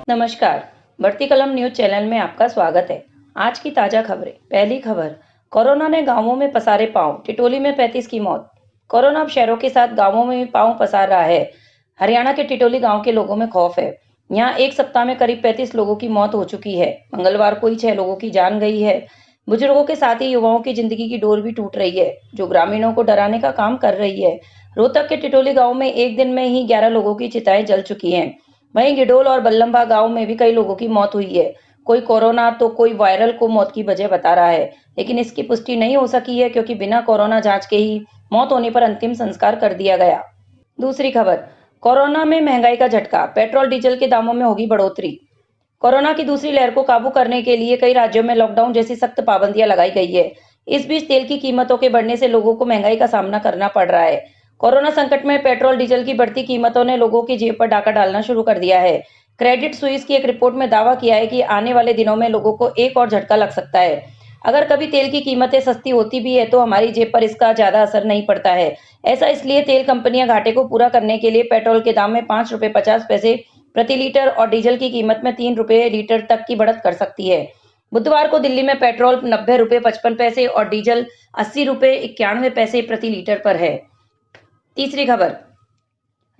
नमस्कार। बढ़ती कलम न्यूज चैनल में आपका स्वागत है। आज की ताजा खबरें। पहली खबर, कोरोना ने गांवों में पसारे पांव, टिटोली में 35 की मौत। कोरोना अब शहरों के साथ गांवों में भी पांव पसार रहा है। हरियाणा के टिटोली गांव के लोगों में खौफ है। यहां एक सप्ताह में करीब 35 लोगों की मौत हो चुकी है। मंगलवार को ही 6 लोगों की जान गई है। बुजुर्गों के साथ ही युवाओं की जिंदगी की डोर भी टूट रही है, जो ग्रामीणों को डराने का काम कर रही है। रोहतक के टिटोली गांव में एक दिन में ही 11 लोगों की चिताएं जल चुकी हैं। वहीं गिडोल और बल्लंभा गांव में भी कई लोगों की मौत हुई है। कोई कोरोना तो कोई वायरल को मौत की वजह बता रहा है, लेकिन इसकी पुष्टि नहीं हो सकी है, क्योंकि बिना कोरोना जांच के ही मौत होने पर अंतिम संस्कार कर दिया गया। दूसरी खबर, कोरोना में महंगाई का झटका, पेट्रोल डीजल के दामों में होगी बढ़ोतरी। कोरोना की दूसरी लहर को काबू करने के लिए कई राज्यों में लॉकडाउन जैसी सख्त पाबंदियां लगाई गई है। इस बीच तेल की कीमतों के बढ़ने से लोगों को महंगाई का सामना करना पड़ रहा है। कोरोना संकट में पेट्रोल डीजल की बढ़ती कीमतों ने लोगों की जेब पर डाका डालना शुरू कर दिया है। क्रेडिट स्विस की एक रिपोर्ट में दावा किया है कि आने वाले दिनों में लोगों को एक और झटका लग सकता है। अगर कभी तेल की कीमतें सस्ती होती भी है तो हमारी जेब पर इसका ज्यादा असर नहीं पड़ता है। ऐसा इसलिए तेल कंपनियां घाटे को पूरा करने के लिए पेट्रोल के दाम में 5 रुपए 50 पैसे प्रति लीटर और डीजल की कीमत में 3 रुपए लीटर तक की बढ़त कर सकती है। बुधवार को दिल्ली में पेट्रोल 90 रुपए 55 पैसे और डीजल 80 रुपए 91 पैसे प्रति लीटर पर है। तीसरी खबर,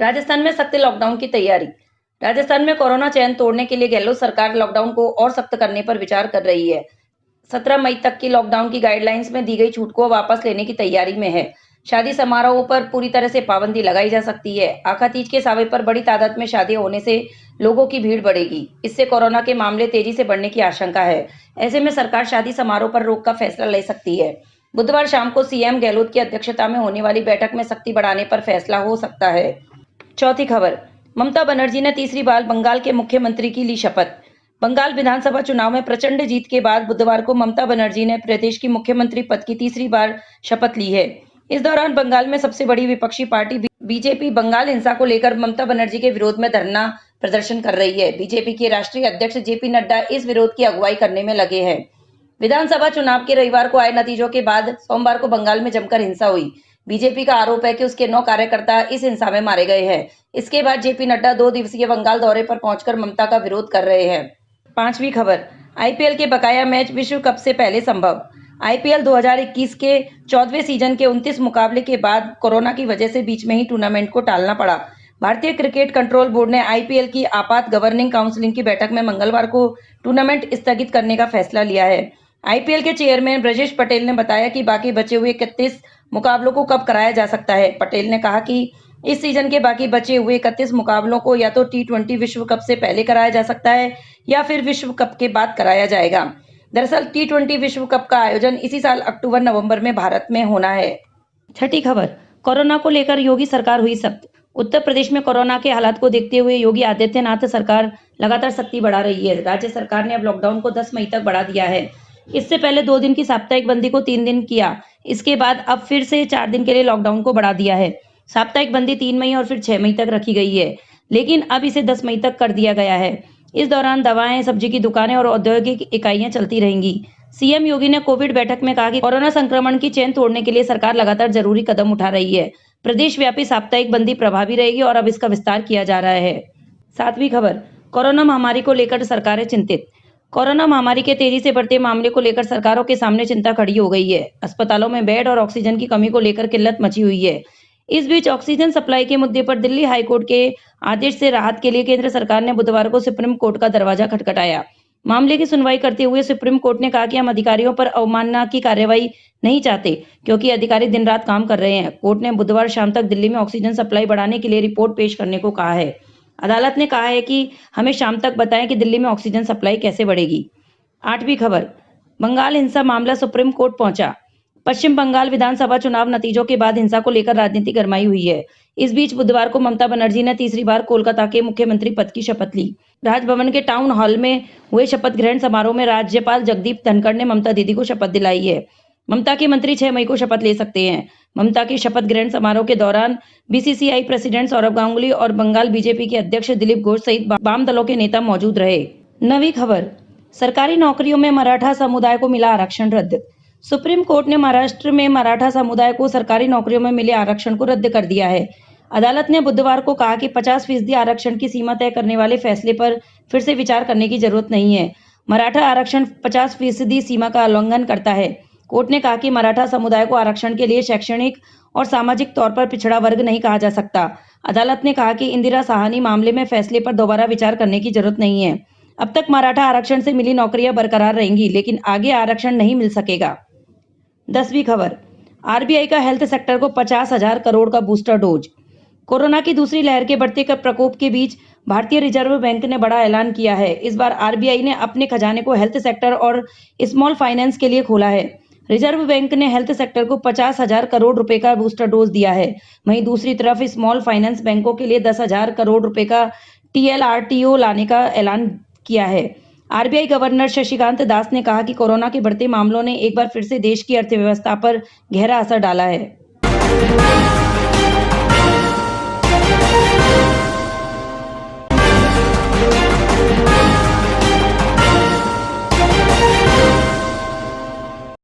राजस्थान में सख्त लॉकडाउन की तैयारी। राजस्थान में कोरोना चैन तोड़ने के लिए गहलोत सरकार लॉकडाउन को और सख्त करने पर विचार कर रही है। 17 मई तक की लॉकडाउन की गाइडलाइंस में दी गई छूट को वापस लेने की तैयारी में है। शादी समारोहों पर पूरी तरह से पाबंदी लगाई जा सकती है। आखा तीज के सावे पर बड़ी तादाद में शादियां होने से लोगों की भीड़ बढ़ेगी। इससे कोरोना के मामले तेजी से बढ़ने की आशंका है। ऐसे में सरकार शादी समारोह पर रोक का फैसला ले सकती है। बुधवार शाम को सीएम गहलोत की अध्यक्षता में होने वाली बैठक में सख्ती बढ़ाने पर फैसला हो सकता है। चौथी खबर, ममता बनर्जी ने तीसरी बार बंगाल के मुख्यमंत्री की ली शपथ। बंगाल विधानसभा चुनाव में प्रचंड जीत के बाद बुधवार को ममता बनर्जी ने प्रदेश की मुख्यमंत्री पद की तीसरी बार शपथ ली है। इस दौरान बंगाल में सबसे बड़ी विपक्षी पार्टी बीजेपी बंगाल हिंसा को लेकर ममता बनर्जी के विरोध में धरना प्रदर्शन कर रही है। बीजेपी के राष्ट्रीय अध्यक्ष जेपी नड्डा इस विरोध की अगुवाई करने में लगे हैं। विधानसभा चुनाव के रविवार को आए नतीजों के बाद सोमवार को बंगाल में जमकर हिंसा हुई। बीजेपी का आरोप है कि उसके 9 कार्यकर्ता इस हिंसा में मारे गए हैं। इसके बाद जेपी नड्डा 2 दिवसीय बंगाल दौरे पर पहुंचकर ममता का विरोध कर रहे हैं। पांचवी खबर, आईपीएल के बकाया मैच विश्व कप से पहले संभव। आईपीएल 2021 के 14वें सीजन के 29 मुकाबले के बाद कोरोना की वजह से बीच में ही टूर्नामेंट को टालना पड़ा। भारतीय क्रिकेट कंट्रोल बोर्ड ने आईपीएल की आपात गवर्निंग काउंसिल की बैठक में मंगलवार को टूर्नामेंट स्थगित करने का फैसला लिया है। आईपीएल के चेयरमैन ब्रजेश पटेल ने बताया कि बाकी बचे हुए 31 मुकाबलों को कब कराया जा सकता है। पटेल ने कहा कि इस सीजन के बाकी बचे हुए 31 मुकाबलों को या तो टी20 विश्व कप से पहले कराया जा सकता है या फिर विश्व कप के बाद कराया जाएगा। दरअसल टी20 विश्व कप का आयोजन इसी साल अक्टूबर-नवंबर में भारत में होना है। छठी खबर, कोरोना को लेकर योगी सरकार हुई सख्त। उत्तर प्रदेश में कोरोना के हालात को देखते हुए योगी आदित्यनाथ सरकार लगातार सख्ती बढ़ा रही है। राज्य सरकार ने अब लॉकडाउन को 10 मई तक बढ़ा दिया है। इससे पहले 2 दिन की साप्ताहिक बंदी को 3 दिन किया। इसके बाद अब फिर से 4 दिन के लिए लॉकडाउन को बढ़ा दिया है। साप्ताहिक बंदी 3 मई और फिर 6 मई तक रखी गई है, लेकिन अब इसे 10 मई तक कर दिया गया है। इस दौरान दवाएं, सब्जी की दुकानें और औद्योगिक इकाइयां चलती रहेंगी। सीएम योगी ने कोविड बैठक में कहा कि कोरोना संक्रमण की चेन तोड़ने के लिए सरकार लगातार जरूरी कदम उठा रही है। प्रदेश व्यापी साप्ताहिक बंदी प्रभावी रहेगी और अब इसका विस्तार किया जा रहा है। 7वीं खबर, कोरोना महामारी को लेकर सरकारें चिंतित। कोरोना महामारी के तेजी से बढ़ते मामले को लेकर सरकारों के सामने चिंता खड़ी हो गई है। अस्पतालों में बेड और ऑक्सीजन की कमी को लेकर किल्लत मची हुई है। इस बीच ऑक्सीजन सप्लाई के मुद्दे पर दिल्ली हाईकोर्ट के आदेश से राहत के लिए केंद्र सरकार ने बुधवार को सुप्रीम कोर्ट का दरवाजा खटखटाया। मामले की सुनवाई करते हुए सुप्रीम कोर्ट ने कहा कि हम अधिकारियों पर अवमानना की कार्रवाई नहीं चाहते, क्योंकि अधिकारी दिन रात काम कर रहे हैं। कोर्ट ने बुधवार शाम तक दिल्ली में ऑक्सीजन सप्लाई बढ़ाने के लिए रिपोर्ट पेश करने को कहा है। अदालत ने कहा है कि हमें शाम तक बताएं कि दिल्ली में ऑक्सीजन सप्लाई कैसे बढ़ेगी। 8वीं खबर, बंगाल हिंसा मामला सुप्रीम कोर्ट पहुंचा। पश्चिम बंगाल विधानसभा चुनाव नतीजों के बाद हिंसा को लेकर राजनीति गरमाई हुई है। इस बीच बुधवार को ममता बनर्जी ने तीसरी बार कोलकाता के मुख्यमंत्री पद की शपथ ली। राजभवन के टाउन हॉल में हुए शपथ ग्रहण समारोह में राज्यपाल जगदीप धनखड़ ने ममता दीदी को शपथ दिलाई है। ममता के मंत्री 6 मई को शपथ ले सकते हैं। ममता की शपथ ग्रहण समारोह के दौरान बीसीसीआई प्रेसिडेंट सौरभ गांगुली और बंगाल बीजेपी के अध्यक्ष दिलीप घोष सहित वाम दलों के नेता मौजूद रहे। 9वीं खबर, सरकारी नौकरियों में मराठा समुदाय को मिला आरक्षण रद्द। सुप्रीम कोर्ट ने महाराष्ट्र में मराठा समुदाय को सरकारी नौकरियों में मिले आरक्षण को रद्द कर दिया है। अदालत ने बुधवार को कहा कि 50% आरक्षण की सीमा तय करने वाले फैसले पर फिर से विचार करने की जरूरत नहीं है। मराठा आरक्षण 50% सीमा का उल्लंघन करता है। कोर्ट ने कहा कि मराठा समुदाय को आरक्षण के लिए शैक्षणिक और सामाजिक तौर पर पिछड़ा वर्ग नहीं कहा जा सकता। अदालत ने कहा कि इंदिरा साहनी मामले में फैसले पर दोबारा विचार करने की जरूरत नहीं है। अब तक मराठा आरक्षण से मिली नौकरियां बरकरार रहेंगी, लेकिन आगे आरक्षण नहीं मिल सकेगा। 10वीं खबर, आरबीआई का हेल्थ सेक्टर को 50,000 करोड़ का बूस्टर डोज। कोरोना की दूसरी लहर के बढ़ते प्रकोप के बीच भारतीय रिजर्व बैंक ने बड़ा ऐलान किया है। इस बार आरबीआई ने अपने खजाने को हेल्थ सेक्टर और स्मॉल फाइनेंस के लिए खोला है। रिजर्व बैंक ने हेल्थ सेक्टर को 50,000 करोड़ रुपए का बूस्टर डोज दिया है। वहीं दूसरी तरफ स्मॉल फाइनेंस बैंकों के लिए 10,000 करोड़ रुपए का टीएलआरटीओ लाने का ऐलान किया है। आरबीआई गवर्नर शक्तिकांत दास ने कहा कि कोरोना के बढ़ते मामलों ने एक बार फिर से देश की अर्थव्यवस्था पर गहरा असर डाला है।